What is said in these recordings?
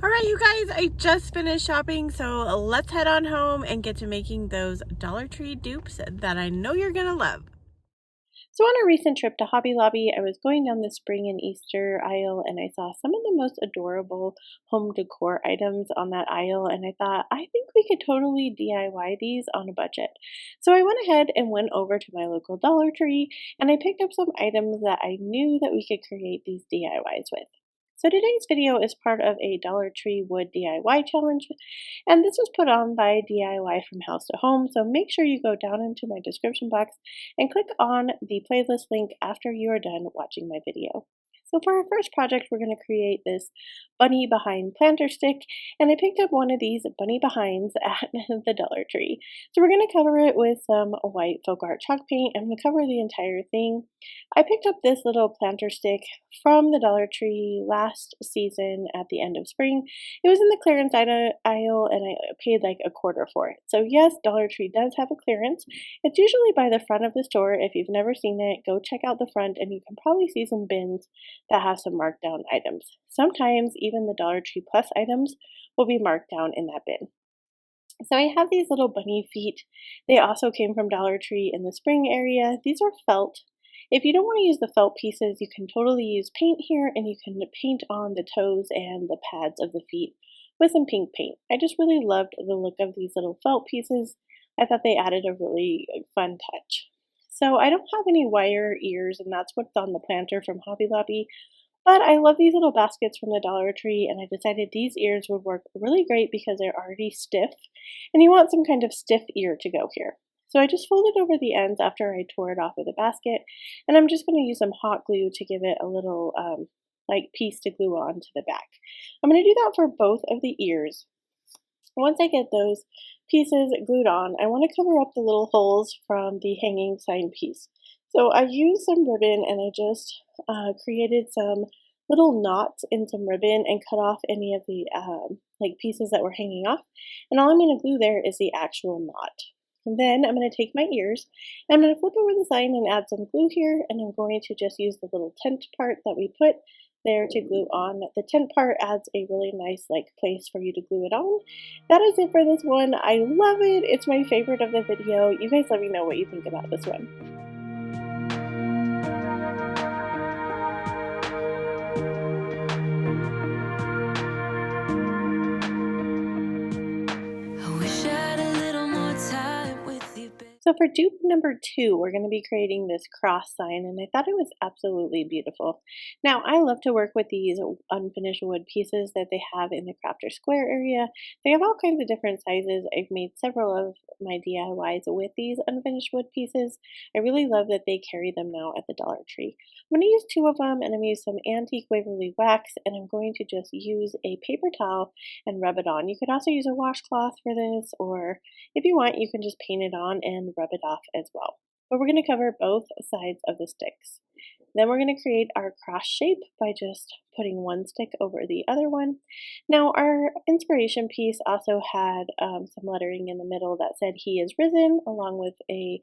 All right, you guys, I just finished shopping, so let's head on home and get to making those Dollar Tree dupes that I know you're gonna love. So on a recent trip to Hobby Lobby, I was going down the spring and Easter aisle and I saw some of the most adorable home decor items on that aisle, and I thought, I think we could totally DIY these on a budget. So I went ahead and went over to my local Dollar Tree and I picked up some items that I knew that we could create these DIYs with. So today's video is part of a Dollar Tree wood DIY challenge, and this was put on by DIY from House to Home, so make sure you go down into my description box and click on the playlist link after you are done watching my video. So for our first project, we're going to create this bunny behind planter stick, and I picked up one of these bunny behinds at the Dollar Tree. So we're going to cover it with some white folk art chalk paint. I'm going to cover the entire thing. I picked up this little planter stick from the Dollar Tree last season at the end of spring. It was in the clearance aisle and I paid like a quarter for it. So yes, Dollar Tree does have a clearance. It's usually by the front of the store. If you've never seen it, go check out the front and you can probably see some bins that have some marked down items. Sometimes even the Dollar Tree Plus items will be marked down in that bin. So I have these little bunny feet. They also came from Dollar Tree in the spring area. These are felt. If you don't want to use the felt pieces, you can totally use paint here and you can paint on the toes and the pads of the feet with some pink paint. I just really loved the look of these little felt pieces. I thought they added a really fun touch. So I don't have any wire ears, and that's what's on the planter from Hobby Lobby. But I love these little baskets from the Dollar Tree, and I decided these ears would work really great because they're already stiff, and you want some kind of stiff ear to go here. So I just folded over the ends after I tore it off of the basket, and I'm just going to use some hot glue to give it a little like piece to glue on to the back. I'm going to do that for both of the ears. Once I get those pieces glued on, I want to cover up the little holes from the hanging sign piece. So I used some ribbon and I just created some little knots in some ribbon and cut off any of the like pieces that were hanging off. And all I'm going to glue there is the actual knot. And then I'm going to take my ears and I'm going to flip over the sign and add some glue here, and I'm going to just use the little tent part that we put there to glue on. The tent part adds a really nice like place for you to glue it on. That is it for this one. I love it. It's my favorite of the video. You guys let me know what you think about this one. So for dupe number 2, we're going to be creating this cross sign, and I thought it was absolutely beautiful. Now, I love to work with these unfinished wood pieces that they have in the Crafter Square area. They have all kinds of different sizes. I've made several of my DIYs with these unfinished wood pieces. I really love that they carry them now at the Dollar Tree. I'm going to use 2 of them, and I'm going to use some antique Waverly wax, and I'm going to just use a paper towel and rub it on. You could also use a washcloth for this, or if you want, you can just paint it on and rub it off as well. But we're going to cover both sides of the sticks. Then we're going to create our cross shape by just putting one stick over the other one. Now our inspiration piece also had some lettering in the middle that said "He is risen," along with a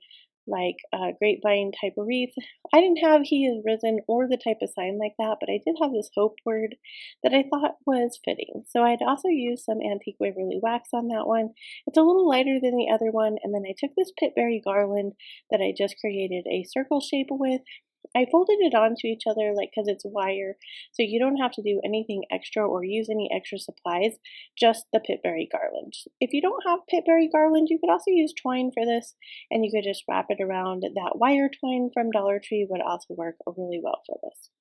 grapevine type of wreath. I didn't have "He is risen" or the type of sign like that, but I did have this hope word that I thought was fitting. So I'd also used some antique Waverly wax on that one. It's a little lighter than the other one, and then I took this pitberry garland that I just created a circle shape with. I folded it onto each other because it's wire, so you don't have to do anything extra or use any extra supplies, just the pitberry garland. If you don't have pitberry garland, you could also use twine for this, and you could just wrap it around. That wire twine from Dollar Tree would also work really well for this.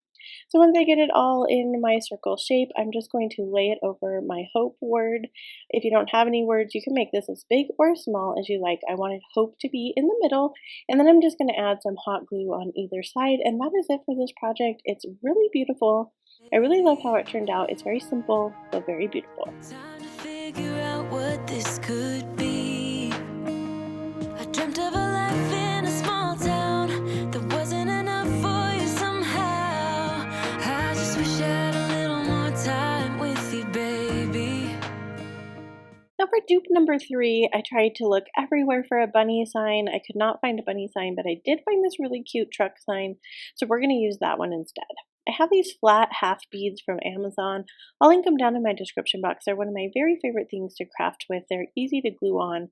So once I get it all in my circle shape, I'm just going to lay it over my hope word. If you don't have any words, you can make this as big or small as you like. I wanted hope to be in the middle, and then I'm just going to add some hot glue on either side, and that is it for this project. It's really beautiful. I really love how it turned out. It's very simple, but very beautiful. Time to figure out what this could be. I dreamt of a life in a small town that wasn't enough for you somehow. I just wish I had a little more time with you, baby. Now for dupe number 3, I tried to look everywhere for a bunny sign. I could not find a bunny sign, but I did find this really cute truck sign, so we're going to use that one instead. I have these flat half beads from Amazon. I'll link them down in my description box. They're one of my very favorite things to craft with. They're easy to glue on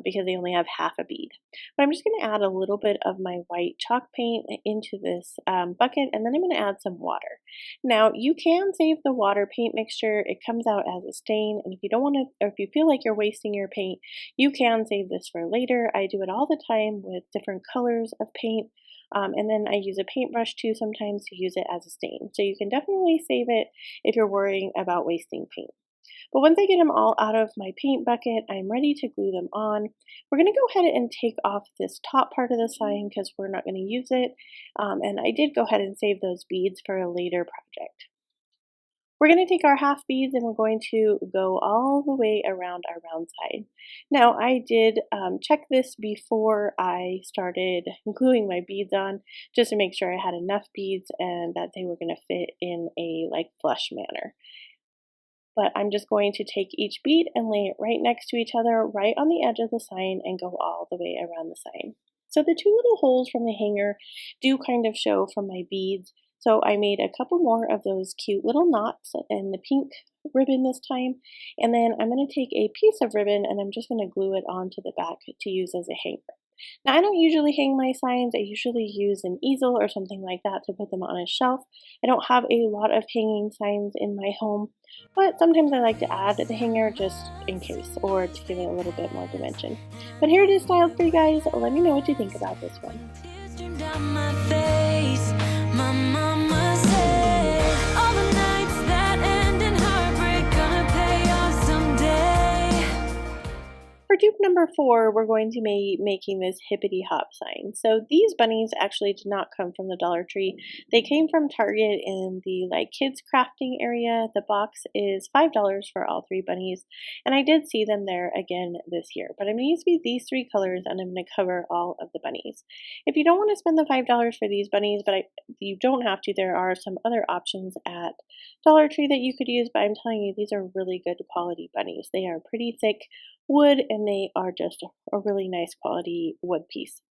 because they only have half a bead. But I'm just going to add a little bit of my white chalk paint into this bucket, and then I'm going to add some water. Now, you can save the water paint mixture. It comes out as a stain, and if you don't want to, or if you feel like you're wasting your paint, you can save this for later. I do it all the time with different colors of paint. And then I use a paintbrush too sometimes to use it as a stain. So you can definitely save it if you're worrying about wasting paint. But once I get them all out of my paint bucket, I'm ready to glue them on. We're going to go ahead and take off this top part of the sign because we're not going to use it. And I did go ahead and save those beads for a later project. We're going to take our half beads and we're going to go all the way around our round side. Now, I did check this before I started gluing my beads on, just to make sure I had enough beads and that they were going to fit in a flush manner. But I'm just going to take each bead and lay it right next to each other, right on the edge of the sign, and go all the way around the sign. So the two little holes from the hanger do kind of show from my beads. So I made a couple more of those cute little knots in the pink ribbon this time. And then I'm going to take a piece of ribbon and I'm just going to glue it onto the back to use as a hanger. Now, I don't usually hang my signs. I usually use an easel or something like that to put them on a shelf. I don't have a lot of hanging signs in my home, but sometimes I like to add the hanger just in case, or to give it a little bit more dimension. But here it is styled for you guys. Let me know what you think about this one. My mama said, all the nights that end in heartbreak gonna pay off someday. For dupe number 4, we're going to be making this Hippity Hop sign. So these bunnies actually did not come from the Dollar Tree. They came from Target in the kids crafting area. The box is $5 for all 3 bunnies, and I did see them there again this year. But I'm going to use these 3 colors, and I'm going to cover all of the bunnies. If you don't want to spend the $5 for these bunnies, but you don't have to, there are some other options at Dollar Tree that you could use. But I'm telling you, these are really good quality bunnies. They are pretty thick wood, and they are just a really nice quality wood piece.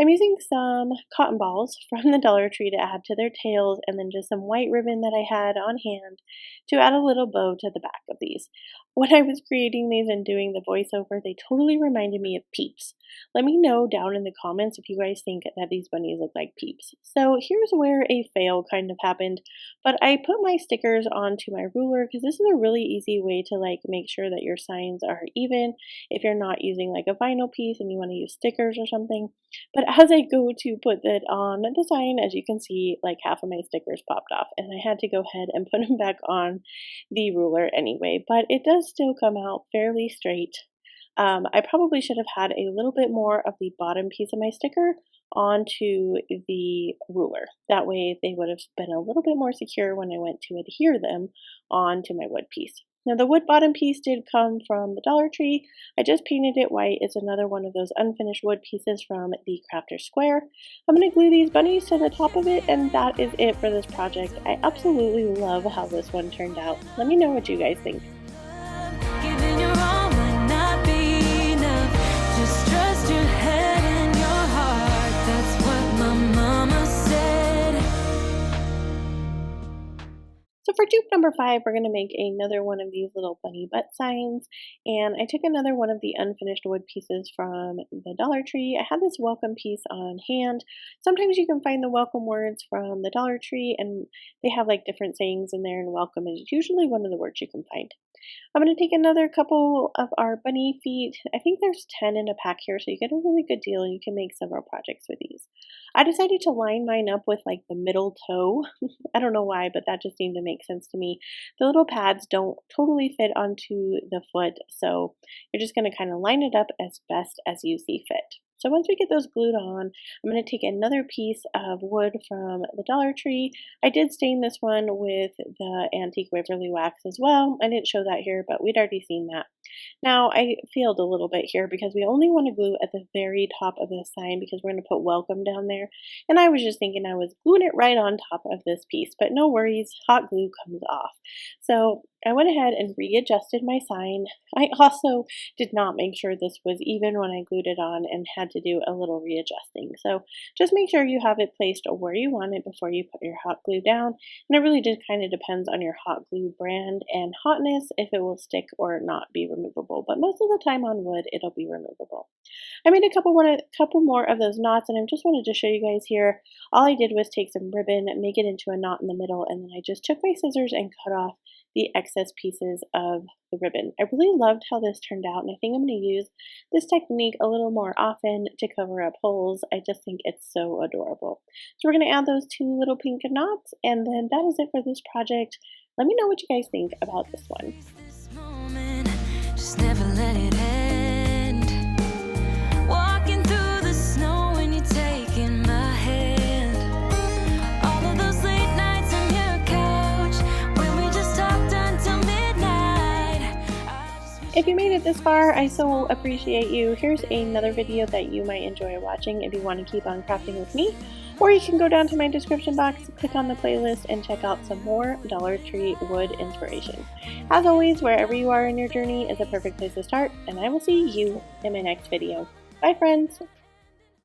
I'm using some cotton balls from the Dollar Tree to add to their tails, and then just some white ribbon that I had on hand to add a little bow to the back of these. When I was creating these and doing the voiceover, they totally reminded me of Peeps. Let me know down in the comments if you guys think that these bunnies look like Peeps. So here's where a fail kind of happened, but I put my stickers onto my ruler because this is a really easy way to make sure that your signs are even if you're not using a vinyl piece and you want to use stickers or something. But as I go to put it on the sign, as you can see, half of my stickers popped off, and I had to go ahead and put them back on the ruler anyway. But it does still come out fairly straight. I probably should have had a little bit more of the bottom piece of my sticker onto the ruler. That way they would have been a little bit more secure when I went to adhere them onto my wood piece. Now the wood bottom piece did come from the Dollar Tree. I just painted it white. It's another one of those unfinished wood pieces from the Crafter Square. I'm going to glue these bunnies to the top of it, and that is it for this project. I absolutely love how this one turned out. Let me know what you guys think. Giving your all might not be enough. Just trust your head and your heart. That's what my mama said. So for dupe number 5, we're going to make another one of these little bunny butt signs, and I took another one of the unfinished wood pieces from the Dollar Tree. I had this welcome piece on hand. Sometimes you can find the welcome words from the Dollar Tree, and they have different sayings in there, and welcome is usually one of the words you can find. I'm going to take another couple of our bunny feet. I think there's 10 in a pack here, so you get a really good deal and you can make several projects with these. I decided to line mine up with the middle toe. I don't know why, but that just seemed to make sense to me. The little pads don't totally fit onto the foot, so you're just going to kind of line it up as best as you see fit. So once we get those glued on, I'm going to take another piece of wood from the Dollar Tree. I did stain this one with the antique Waverly wax as well. I didn't show that here, but we'd already seen that. Now, I failed a little bit here because we only want to glue at the very top of this sign because we're going to put welcome down there. And I was just thinking I was gluing it right on top of this piece, but no worries, hot glue comes off. So I went ahead and readjusted my sign. I also did not make sure this was even when I glued it on and had to do a little readjusting. So just make sure you have it placed where you want it before you put your hot glue down. And it really just kind of depends on your hot glue brand and hotness if it will stick or not be removable. But most of the time on wood, it'll be removable. I made a couple more of those knots, and I just wanted to show you guys here. All I did was take some ribbon, make it into a knot in the middle, and then I just took my scissors and cut off the excess pieces of the ribbon. I really loved how this turned out, and I think I'm going to use this technique a little more often to cover up holes. I just think it's so adorable. So we're going to add those 2 little pink knots, and then that is it for this project. Let me know what you guys think about this one. This moment, just never let it end. Walking through the snow when you're taking my hand. All of those late nights on your couch when we just talked until midnight. If you made it this far, I so appreciate you. Here's another video that you might enjoy watching if you want to keep on crafting with me. Or you can go down to my description box, click on the playlist, and check out some more Dollar Tree wood inspiration. As always, wherever you are in your journey is a perfect place to start, and I will see you in my next video. Bye, friends!